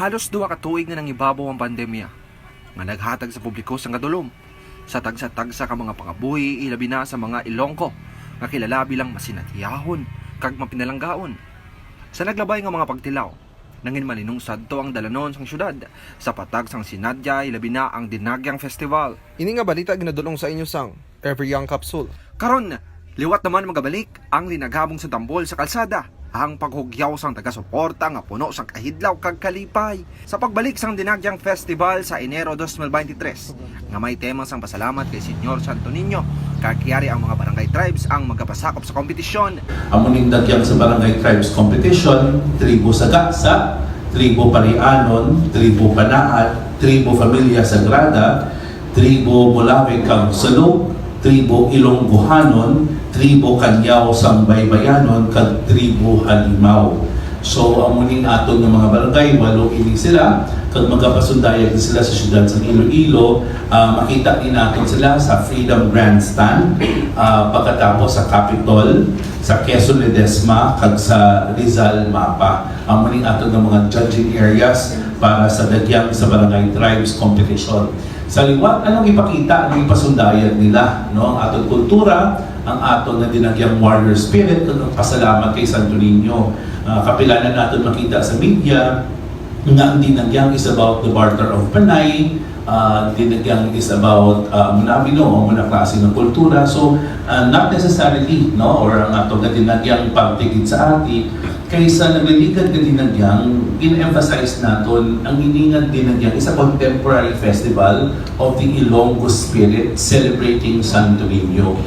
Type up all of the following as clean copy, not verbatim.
Halos duwa ka tuig nga nang ibabaw ang pandemya nga naghatag sa publiko sa kadulom sa tagsa-tagsa ka mga pangabuhi ilabi na sa mga Ilonggo nga kilala bilang masinatiyahon kag mapinalanggaon. Sa naglabay nga mga pagtilaw, nangin malinong sadto ang dalanon sang syudad sa patag sang sinadya ilabi na ang Dinagyang Festival. Ini nga balita ginadulong sa inyo sang Every Young Capsule. Karon, liwat naman magabalik ang linaghabong sa tambol sa kalsada, ang paghugyaw sang taga-suporta nga puno sang kahidlaw kag kalipay sa pagbalik sang Dinagyang Festival sa Enero 2023 nga may tema sang pasalamat kay Senyor Santo Niño kag kiyari ang mga barangay tribes ang magapasakop sa kompetisyon. Amuning dagyang sa Barangay Tribes Competition, Tribo Sagasa, Tribo Parianon, Tribo Panaat, Tribo Familia Sagrada, Tribo Mulawig kag Salug, Tribo Ilonggohanon, Tribo Kanyaw sang Baybayanon, kag Tribo Halimaw. So amuning aton ng mga barangay, 8 ini sila, kag magkapasundayag sila sa siyudad sa Iloilo. Makita din natin sila sa Freedom Grandstand, pagkatapos sa Capitol, sa Quezon Ledesma, kag sa Rizal Mapa. Amuning aton ng mga judging areas para sa dagyang sa Barangay Tribes Competition. Sa liwat, anong ipakita, anong ipasundayan nila, no? Ang atong kultura, ang atong na dinagyang warrior spirit, ang pasalamat kay Santo Niño. Kapilanan natin makita sa media, nga ang dinagyang is about the barter of Panay, dinagyang is about muna klase ng kultura. So, not necessarily, no? Or ang atong na dinagyang pagtigid sa ati, kaysa nagliligad na dinagyang, in-emphasize natin ang iningad dinagyang is a contemporary festival of the Ilonggo spirit celebrating Santo Niño.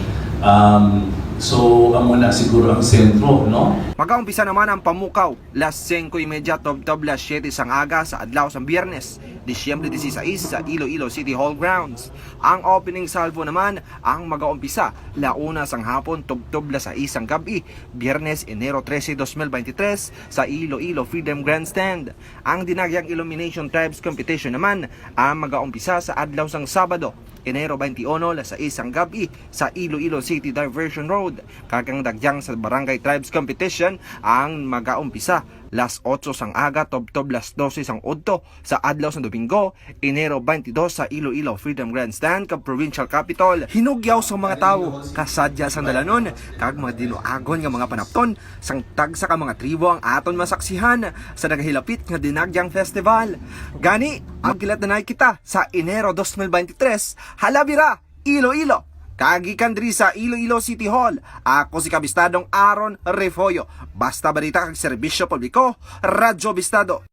So, amo na siguro ang sentro, no? Magkaumpisa naman ang pamukaw, las 5:30 tob las 7 sang aga sa adlaw sang Biyernes, Disyembre 16 sa Iloilo City Hall grounds. Ang opening salvo naman ang magaumpisa launa sang hapon tob las 6 sang gabi, Biyernes Enero 13, 2023 sa Iloilo Freedom Grandstand. Ang Dinagyang Illumination Tribes Competition naman ang magaumpisa sa adlaw sang Sabado, Enero 21 las 6 sang gabi sa Iloilo City Diversion Road. Kagang dagyang sa Barangay Tribes Competition ang magaumpisa las 8 sang aga tob las 12 sang udto sa adlaw sang Domingo, Enero 22 sa Iloilo Freedom Grandstand kag Provincial Capitol. Hinugyaw sa mga tawo kasadya sang dalanon kag mga dinuagon nga mga panapton sang tagsa ka mga tribo ang aton masaksihan sa nagahilapit nga Dinagyang Festival. Gani ang gilat-anay kita sa Enero 2023, halabira Iloilo. Kagikan diri sa Iloilo City Hall, ako si Kabistadong Aaron Refollo. Basta balita kag serbisyo publiko, Radyo Bistado.